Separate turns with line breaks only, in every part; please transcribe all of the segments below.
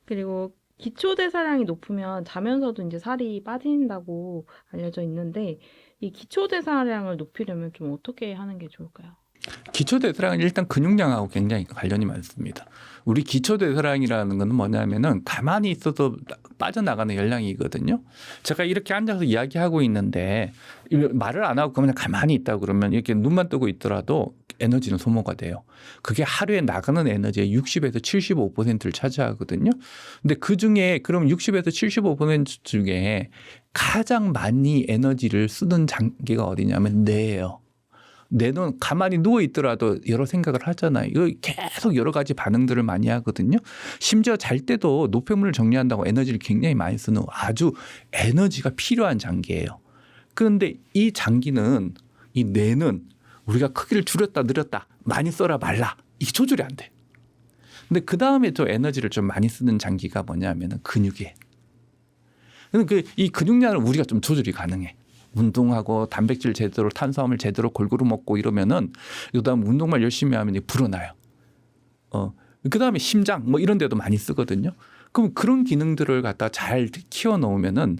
그리고 기초 대사량이 높으면 자면서도 이제 살이 빠진다고 알려져 있는데 이 기초 대사량을 높이려면 좀 어떻게 하는 게 좋을까요?
기초 대사량은 일단 근육량하고 굉장히 관련이 많습니다. 우리 기초 대사량이라는 건 뭐냐면은 가만히 있어도 빠져나가는 열량이거든요. 제가 이렇게 앉아서 이야기하고 있는데 말을 안 하고 그냥 가만히 있다 그러면 이렇게 눈만 뜨고 있더라도 에너지는 소모가 돼요. 그게 하루에 나가는 에너지의 60에서 75%를 차지하거든요. 근데 그 중에 그럼 60에서 75% 중에 가장 많이 에너지를 쓰는 장기가 어디냐면 뇌예요. 뇌는 가만히 누워 있더라도 여러 생각을 하잖아요. 이거 계속 여러 가지 반응들을 많이 하거든요. 심지어 잘 때도 노폐물을 정리한다고 에너지를 굉장히 많이 쓰는 아주 에너지가 필요한 장기예요. 그런데 이 장기는 이 뇌는 우리가 크기를 줄였다 늘렸다 많이 써라 말라 이게 조절이 안 돼. 근데 그 다음에 또 에너지를 좀 많이 쓰는 장기가 뭐냐면은 근육이에요. 이 근육량을 우리가 좀 조절이 가능해. 운동하고 단백질 제대로 탄수화물 제대로 골고루 먹고 이러면은 그다음 운동만 열심히 하면 불어나요. 그다음에 심장 뭐 이런 데도 많이 쓰거든요. 그럼 그런 기능들을 갖다 잘 키워 놓으면은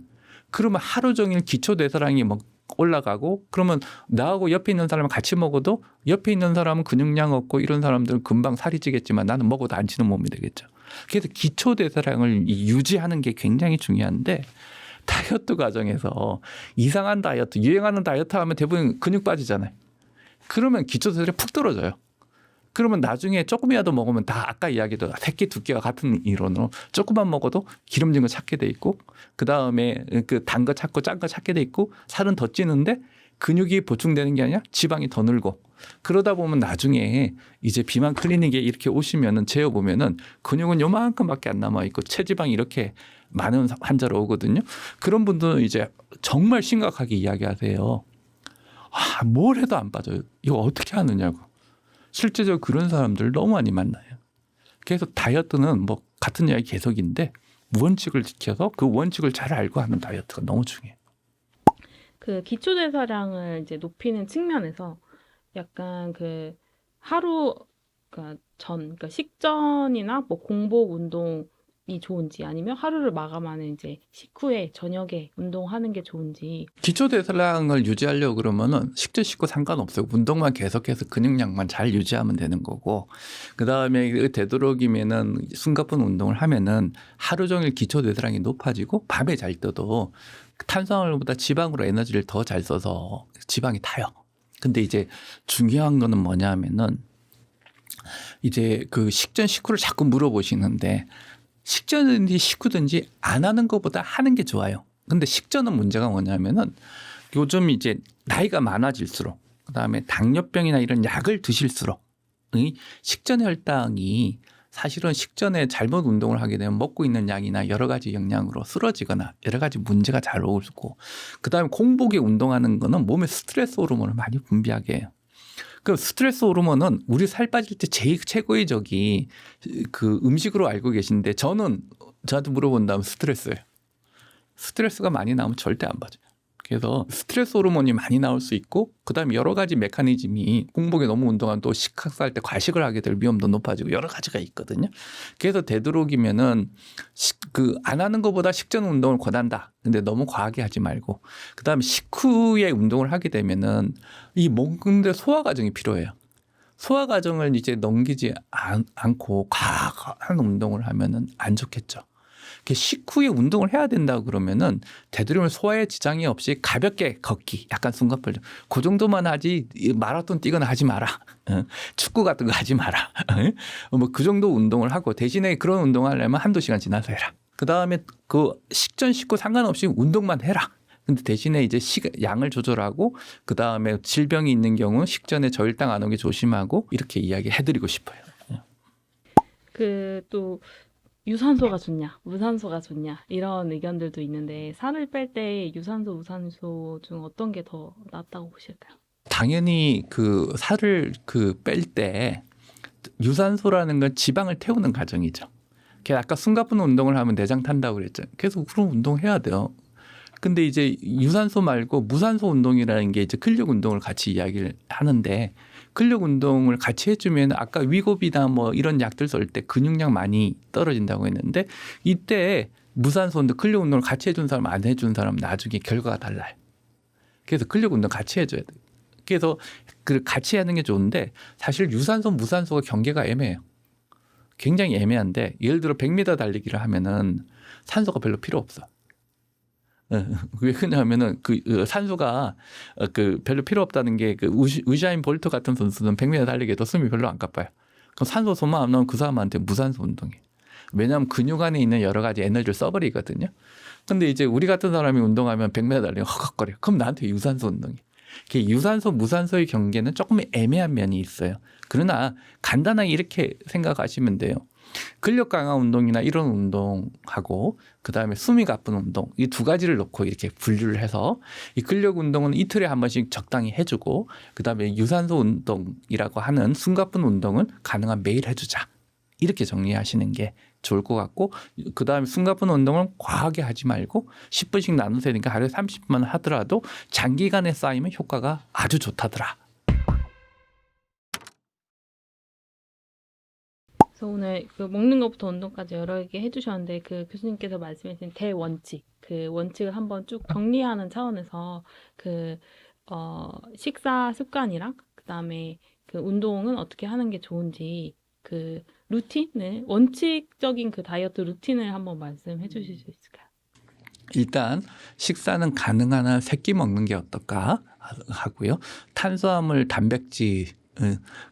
그러면 하루 종일 기초 대사량이 막 올라가고 그러면 나하고 옆에 있는 사람을 같이 먹어도 옆에 있는 사람은 근육량 없고 이런 사람들은 금방 살이 찌겠지만 나는 먹어도 안 찌는 몸이 되겠죠. 그래서 기초 대사량을 유지하는 게 굉장히 중요한데 다이어트 과정에서 이상한 다이어트, 유행하는 다이어트 하면 대부분 근육 빠지잖아요. 그러면 기초대사량이 푹 떨어져요. 그러면 나중에 조금이라도 먹으면 다 아까 이야기도 새끼 두께가 같은 이론으로 조금만 먹어도 기름진 거 찾게 돼 있고 그다음에 그 단 거 찾고 짠 거 찾게 돼 있고 살은 더 찌는데 근육이 보충되는 게 아니라 지방이 더 늘고 그러다 보면 나중에 이제 비만 클리닉에 이렇게 오시면은 재어보면은 근육은 요만큼밖에 안 남아 있고 체지방이 이렇게 많은 환자로 오거든요. 그런 분들은 이제 정말 심각하게 이야기하세요. 아, 뭘 해도 안 빠져요. 이거 어떻게 하느냐고. 실제적으로 그런 사람들 너무 많이 만나요. 그래서 다이어트는 뭐 같은 이야기 계속인데 원칙을 지켜서 그 원칙을 잘 알고 하는 다이어트가 너무 중요해요.
그 기초 대사량을 이제 높이는 측면에서 약간 그 하루 그러니까 식전이나 뭐 공복 운동이 좋은지 아니면 하루를 마감하는 이제 식후에 저녁에 운동하는 게 좋은지.
기초 대사량을 유지하려고 그러면은 식전 식후 상관없어요. 운동만 계속해서 근육량만 잘 유지하면 되는 거고 그다음에 되도록이면은 숨가쁜 운동을 하면은 하루 종일 기초 대사량이 높아지고 밤에 잘 때도 탄수화물보다 지방으로 에너지를 더 잘 써서 지방이 타요. 근데 이제 중요한 거는 뭐냐면은 이제 그 식전 식후를 자꾸 물어보시는데 식전인지 식후든지 안 하는 것보다 하는 게 좋아요. 근데 식전은 문제가 뭐냐면은 요즘 이제 나이가 많아질수록 그다음에 당뇨병이나 이런 약을 드실수록 이 식전 혈당이 사실은 식전에 잘못 운동을 하게 되면 먹고 있는 양이나 여러 가지 영양으로 쓰러지거나 여러 가지 문제가 잘 오고 그다음에 공복에 운동하는 거는 몸에 스트레스 호르몬을 많이 분비하게 해요. 그 스트레스 호르몬은 우리 살 빠질 때 제일 최고의 적이 그 음식으로 알고 계신데 저는 저한테 물어본다면 스트레스예요. 스트레스가 많이 나오면 절대 안 빠져요. 그래서 스트레스 호르몬이 많이 나올 수 있고 그다음에 여러 가지 메커니즘이 공복에 너무 운동하면 또 식사할 때 과식을 하게 될 위험도 높아지고 여러 가지가 있거든요. 그래서 되도록이면은 그 안 하는 것보다 식전 운동을 권한다. 근데 너무 과하게 하지 말고 그다음에 식후에 운동을 하게 되면은 이 먹는데 소화 과정이 필요해요. 소화 과정을 이제 넘기지 않고 과한 운동을 하면은 안 좋겠죠. 식후에 운동을 해야 된다고 그러면은 되도록이면 소화에 지장이 없이 가볍게 걷기, 약간 숨가빨 그 정도만 하지 마라톤 뛰거나 하지 마라. 축구 같은 거 하지 마라. 뭐 그 정도 운동을 하고 대신에 그런 운동을 하려면 한두 시간 지나서 해라. 그 다음에 그 식전 식후 상관없이 운동만 해라. 근데 대신에 이제 양을 조절하고 그 다음에 질병이 있는 경우 식전에 저혈당 안 오게 조심하고 이렇게 이야기해드리고 싶어요.
그 또 유산소가 좋냐, 무산소가 좋냐 이런 의견들도 있는데 살을 뺄 때 유산소, 무산소 중 어떤 게 더 낫다고 보실까요?
당연히 그 살을 그 뺄 때 유산소라는 건 지방을 태우는 과정이죠. 아까 숨가쁜 운동을 하면 내장 탄다고 그랬죠. 계속 그런 운동 해야 돼요. 근데 이제 유산소 말고 무산소 운동이라는 게 이제 근력 운동을 같이 이야기를 하는데 근력 운동을 같이 해주면 아까 위고비나 뭐 이런 약들 쓸 때 근육량 많이 떨어진다고 했는데 이때 무산소 운동, 근력 운동을 같이 해준 사람 안 해준 사람 나중에 결과가 달라요. 그래서 근력 운동 같이 해줘야 돼요. 그래서 그 같이 하는 게 좋은데 사실 유산소, 무산소가 경계가 애매해요. 굉장히 애매한데 예를 들어 100m 달리기를 하면은 산소가 별로 필요 없어. 왜 그러냐면은 그 산소가 그 별로 필요 없다는 게 그 우샤인 볼트 같은 선수는 100m 달리기에도 숨이 별로 안 가빠요. 그럼 산소 소모만 안 나오면 그 사람한테 무산소 운동이에요. 왜냐하면 근육 안에 있는 여러 가지 에너지를 써버리거든요. 근데 이제 우리 같은 사람이 운동하면 100m 달리면 헉헉거려. 그럼 나한테 유산소 운동이에요. 유산소, 무산소의 경계는 조금 애매한 면이 있어요. 그러나 간단하게 이렇게 생각하시면 돼요. 근력 강화 운동이나 이런 운동하고 그다음에 숨이 가쁜 운동 이 두 가지를 놓고 이렇게 분류를 해서 이 근력 운동은 이틀에 한 번씩 적당히 해주고 그다음에 유산소 운동이라고 하는 숨 가쁜 운동은 가능한 매일 해주자. 이렇게 정리하시는 게 좋을 것 같고 그다음에 숨 가쁜 운동은 과하게 하지 말고 10분씩 나눠서 되니까 하루에 30분 하더라도 장기간에 쌓이면 효과가 아주 좋다더라.
그래서 오늘 그 먹는 것부터 운동까지 여러 개 해주셨는데 그 교수님께서 말씀하신 대원칙, 그 원칙을 한번 쭉 정리하는 차원에서 그 식사 습관이랑 그다음에 그 운동은 어떻게 하는 게 좋은지 그 루틴을 원칙적인 그 다이어트 루틴을 한번 말씀해 주실 수 있을까요?
일단 식사는 가능한 한 3끼 먹는 게 어떨까 하고요. 탄수화물, 단백질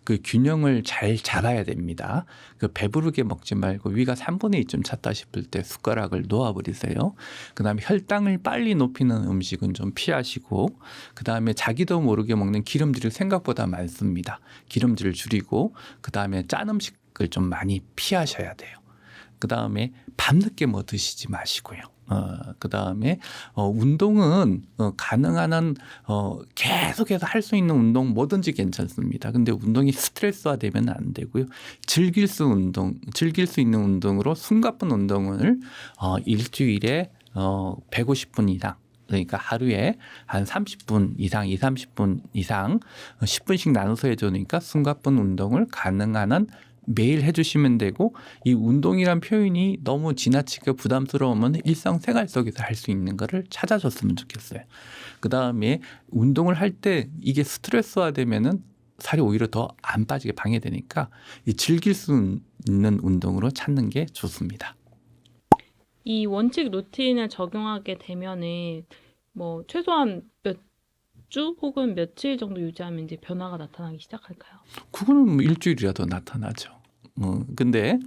그 균형을 잘 잡아야 됩니다. 그 배부르게 먹지 말고 위가 3분의 2쯤 찼다 싶을 때 숟가락을 놓아버리세요. 그다음에 혈당을 빨리 높이는 음식은 좀 피하시고 그다음에 자기도 모르게 먹는 기름질이 생각보다 많습니다. 기름질을 줄이고 그다음에 짠 음식을 좀 많이 피하셔야 돼요. 그다음에 밤늦게 뭐 드시지 마시고요. 그다음에 운동은 가능한 한 계속해서 할 수 있는 운동 뭐든지 괜찮습니다. 근데 운동이 스트레스화 되면 안 되고요. 즐길 수 있는 운동으로 숨가쁜 운동을 일주일에 150분 이상 그러니까 하루에 한 30분 이상, 30분 이상 10분씩 나눠서 해주니까 숨가쁜 운동을 가능한 한 매일 해주시면 되고 이 운동이란 표현이 너무 지나치게 부담스러우면 일상생활 속에서 할 수 있는 거를 찾아줬으면 좋겠어요. 그다음에 운동을 할 때 이게 스트레스화 되면은 살이 오히려 더 안 빠지게 방해되니까 이 즐길 수 있는 운동으로 찾는 게 좋습니다.
이 원칙 루틴을 적용하게 되면은 뭐 최소한 몇 주 혹은 며칠 정도 유지하면 이제 변화가 나타나기 시작할까요?
그거는 뭐 일주일이라도 나타나죠. 근데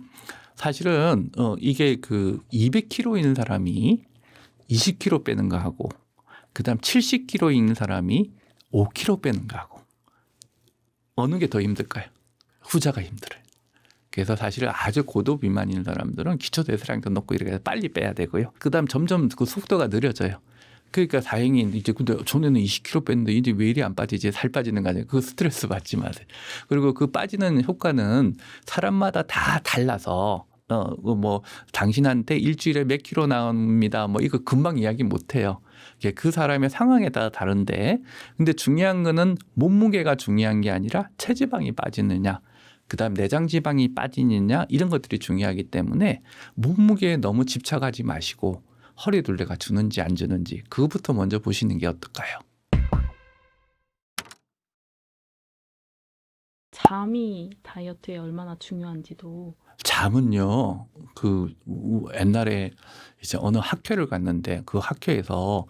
사실은 이게 그 200kg 있는 사람이 20kg 빼는 거 하고 그다음 70kg 있는 사람이 5kg 빼는 거 하고 어느 게 더 힘들까요? 후자가 힘들어요. 그래서 사실은 아주 고도 비만인 사람들은 기초대사량도 높고 이렇게 빨리 빼야 되고요. 그다음 점점 그 속도가 느려져요. 그러니까 다행히 이제 근데 전에는 20kg 뺐는데 이제 왜 이리 안 빠지지? 살 빠지는 거 아니에요? 그 스트레스 받지 마세요. 그리고 그 빠지는 효과는 사람마다 다 달라서 뭐 당신한테 일주일에 몇 킬로 나옵니다. 뭐 이거 금방 이야기 못 해요. 그 사람의 상황에 따라 다른데 근데 중요한 거는 몸무게가 중요한 게 아니라 체지방이 빠지느냐 그다음 내장 지방이 빠지느냐 이런 것들이 중요하기 때문에 몸무게에 너무 집착하지 마시고 허리둘레가 주는지 안 주는지 그거부터 먼저 보시는 게 어떨까요?
잠이 다이어트에 얼마나 중요한지도
잠은요. 그 옛날에 이제 어느 학회를 갔는데 그 학회에서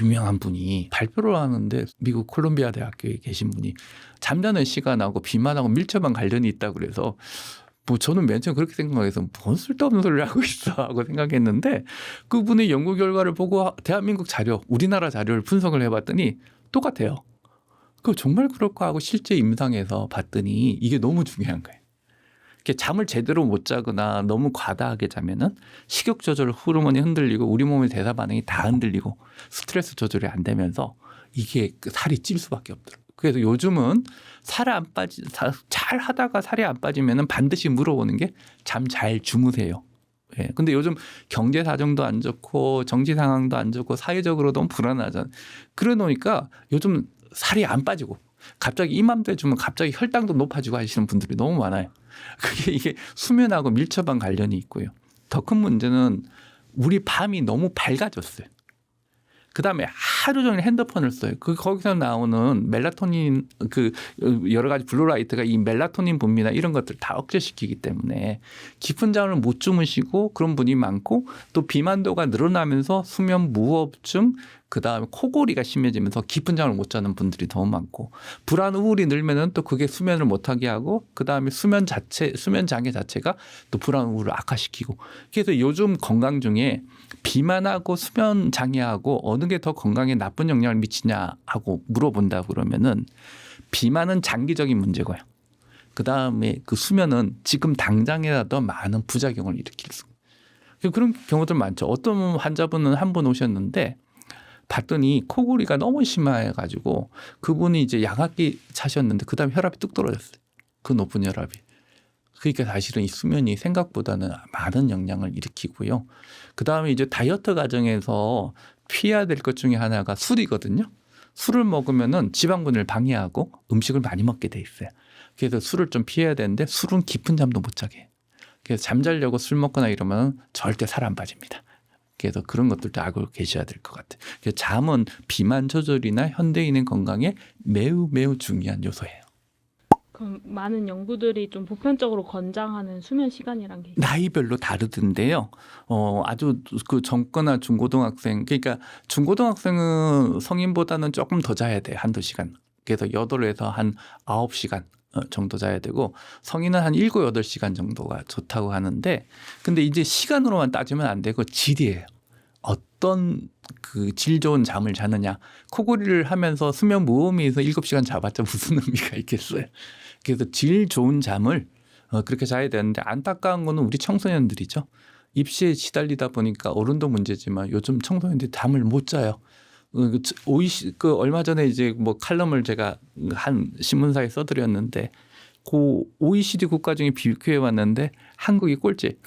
유명한 분이 발표를 하는데 미국 콜롬비아 대학교에 계신 분이 잠자는 시간하고 비만하고 밀접한 관련이 있다고 그래서 뭐 저는 맨 처음 그렇게 생각해서 뭔 쓸데없는 소리를 하고 있어 하고 생각했는데 그분의 연구 결과를 보고 대한민국 자료, 우리나라 자료를 분석을 해봤더니 똑같아요. 그 정말 그럴까 하고 실제 임상에서 봤더니 이게 너무 중요한 거예요. 잠을 제대로 못 자거나 너무 과다하게 자면은 식욕 조절 호르몬이 흔들리고 우리 몸의 대사 반응이 다 흔들리고 스트레스 조절이 안 되면서 이게 살이 찔 수밖에 없더라고요. 그래서 요즘은 잘 하다가 살이 안 빠지면은 반드시 물어보는 게 잠 잘 주무세요. 예. 근데 요즘 경제 사정도 안 좋고 정치 상황도 안 좋고 사회적으로 너무 불안하잖아요. 그러 놓으니까 요즘 살이 안 빠지고 갑자기 이맘때 주면 갑자기 혈당도 높아지고 하시는 분들이 너무 많아요. 그게 이게 수면하고 밀접한 관련이 있고요. 더 큰 문제는 우리 밤이 너무 밝아졌어요. 그다음에 하루 종일 핸드폰을 써요. 거기서 나오는 멜라토닌 여러 가지 블루라이트가 이 멜라토닌 분비나 이런 것들 다 억제시키기 때문에 깊은 잠을 못 주무시고 그런 분이 많고 또 비만도가 늘어나면서 수면 무호흡증 그다음에 코골이가 심해지면서 깊은 잠을 못 자는 분들이 너무 많고 불안 우울이 늘면은 또 그게 수면을 못 하게 하고 그다음에 수면 장애 자체가 또 불안 우울을 악화시키고 그래서 요즘 건강 중에 비만하고 수면 장애하고 어느 게 더 건강에 나쁜 영향을 미치냐 하고 물어본다 그러면은 비만은 장기적인 문제고요. 그다음에 그 수면은 지금 당장이라도 많은 부작용을 일으킬 수. 그런 경우들 많죠. 어떤 환자분은 한 분 오셨는데 봤더니 코골이가 너무 심해가지고 그분이 이제 양압기 차셨는데 그다음에 혈압이 뚝 떨어졌어요. 그 높은 혈압이. 그러니까 사실은 이 수면이 생각보다는 많은 영향을 일으키고요. 그다음에 이제 다이어트 과정에서 피해야 될 것 중에 하나가 술이거든요. 술을 먹으면은 지방분을 방해하고 음식을 많이 먹게 돼 있어요. 그래서 술을 좀 피해야 되는데 술은 깊은 잠도 못 자게 해요. 그래서 잠자려고 술 먹거나 이러면 절대 살 안 빠집니다. 그래서 그런 것들도 알고 계셔야 될 것 같아요. 그래서 잠은 비만 조절이나 현대인의 건강에 매우 매우 중요한 요소예요.
그럼 많은 연구들이 좀 보편적으로 권장하는 수면 시간이란 게
나이별로 다르던데요. 아주 그 젊거나 중고등학생, 그러니까 중고등학생은 성인보다는 조금 더 자야 돼. 한두 시간. 그래서 8에서 한 9시간 정도 자야 되고 성인은 한 7, 8시간 정도가 좋다고 하는데 근데 이제 시간으로만 따지면 안 되고 질이에요. 어떤 그 질 좋은 잠을 자느냐. 코골이를 하면서 수면 무호흡에서 7시간 자봤자 무슨 의미가 있겠어요. 그래서 질 좋은 잠을 그렇게 자야 되는데 안타까운 거는 우리 청소년들이죠. 입시에 시달리다 보니까 어른도 문제지만 요즘 청소년들이 잠을 못 자요. 얼마 전에 이제 뭐 칼럼을 제가 한 신문사에 써드렸는데 그 OECD 국가 중에 비교해 왔는데 한국이 꼴찌.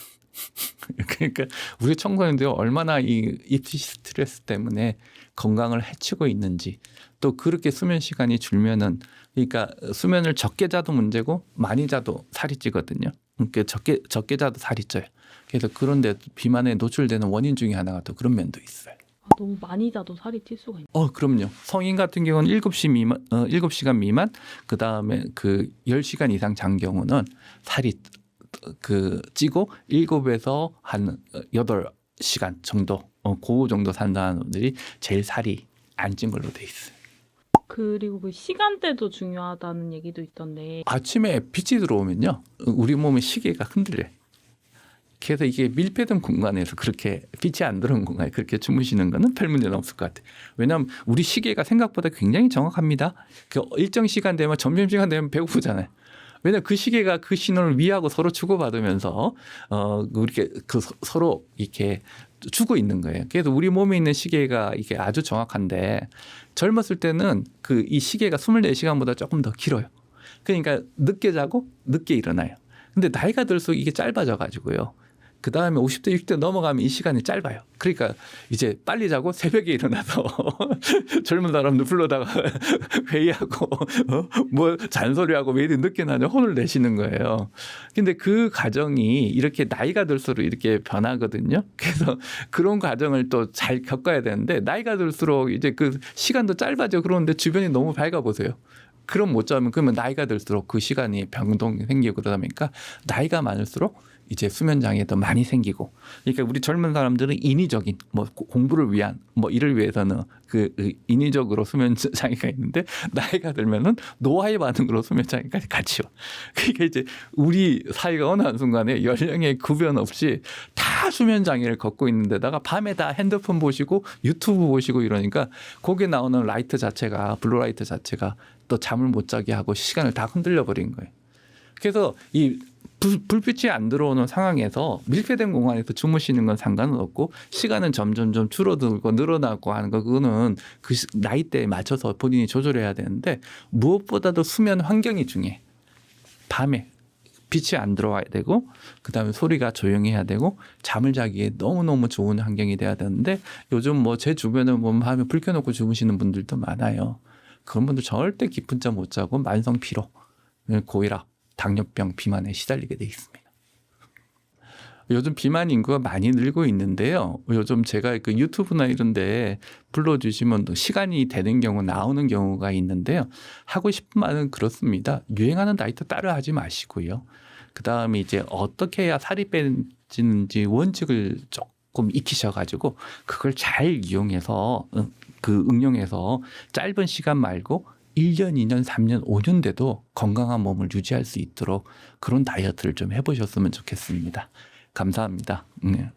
그러니까 우리 청소년들이 얼마나 이 입시 스트레스 때문에 건강을 해치고 있는지 또 그렇게 수면 시간이 줄면은 그러니까 수면을 적게 자도 문제고 많이 자도 살이 찌거든요. 그러니까 적게 자도 살이 쪄요. 그래서 그런데 비만에 노출되는 원인 중에 하나가 또 그런 면도 있어요.
너무 많이 자도 살이 찔 수가 있나요?
그럼요. 성인 같은 경우는 7시간 미만 그다음에 그 10시간 이상 잔 경우는 살이 찌고 7에서 한 8시간 정도 그 정도 산 사람들이 제일 살이 안 찐 걸로 돼 있어요.
그리고 그 시간대도 중요하다는 얘기도 있던데
아침에 빛이 들어오면요. 우리 몸의 시계가 흔들려요. 그래서 이게 밀폐된 공간에서 그렇게 빛이 안 들어오는 공간에 그렇게 주무시는 거는 별 문제는 없을 것 같아요. 왜냐하면 우리 시계가 생각보다 굉장히 정확합니다. 그 일정 시간 되면 점심시간 되면 배고프잖아요. 왜냐하면 그 시계가 그 신호를 위하고 서로 주고받으면서 이렇게 서로 이렇게 주고 있는 거예요. 그래서 우리 몸에 있는 시계가 이게 아주 정확한데 젊었을 때는 이 시계가 24시간보다 조금 더 길어요. 그러니까 늦게 자고 늦게 일어나요. 근데 나이가 들수록 이게 짧아져 가지고요. 그 다음에 50대, 60대 넘어가면 이 시간이 짧아요. 그러니까 이제 빨리 자고 새벽에 일어나서 젊은 사람들 불러다가 회의하고 뭐 잔소리하고 왜 이렇게 늦게 나냐 혼을 내시는 거예요. 근데 그 과정이 이렇게 나이가 들수록 이렇게 변하거든요. 그래서 그런 과정을 또 잘 겪어야 되는데 나이가 들수록 이제 그 시간도 짧아져 그러는데 주변이 너무 밝아 보세요. 그럼 못 자면 그러면 나이가 들수록 그 시간이 변동이 생기고 그러다 보니까 나이가 많을수록 이제 수면 장애도 많이 생기고 그러니까 우리 젊은 사람들은 인위적인 뭐 공부를 위한 뭐 이를 위해서는 그 인위적으로 수면 장애가 있는데 나이가 들면은 노화의 반응으로 수면 장애까지 같이 와. 그러니까 이제 우리 사회가 어느 한순간에 연령의 구별 없이 다 수면 장애를 겪고 있는데다가 밤에 다 핸드폰 보시고 유튜브 보시고 이러니까 거기에 나오는 라이트 자체가 블루라이트 자체가 또 잠을 못 자게 하고 시간을 다 흔들려 버린 거예요. 그래서 이 불빛이 안 들어오는 상황에서 밀폐된 공간에서 주무시는 건 상관은 없고 시간은 점점 줄어들고 늘어나고 하는 거 그거는 그 나이대에 맞춰서 본인이 조절해야 되는데 무엇보다도 수면 환경이 중요해. 밤에 빛이 안 들어와야 되고 그다음에 소리가 조용해야 되고 잠을 자기에 너무너무 좋은 환경이 돼야 되는데 요즘 뭐 제 주변에 보면 밤에 불 켜놓고 주무시는 분들도 많아요. 그런 분들 절대 깊은 잠 못 자고 만성 피로, 고혈압, 당뇨병, 비만에 시달리게 돼 있습니다. 요즘 비만 인구가 많이 늘고 있는데요. 요즘 제가 그 유튜브나 이런 데 불러주시면 또 시간이 되는 경우 나오는 경우가 있는데요. 하고 싶은 말은 그렇습니다. 유행하는 다이어트 따라 하지 마시고요. 그 다음에 이제 어떻게 해야 살이 빼지는지 원칙을 조금 익히셔가지고 그걸 잘 이용해서 응용해서 짧은 시간 말고 1년, 2년, 3년, 5년 돼도 건강한 몸을 유지할 수 있도록 그런 다이어트를 좀 해보셨으면 좋겠습니다. 감사합니다. 네.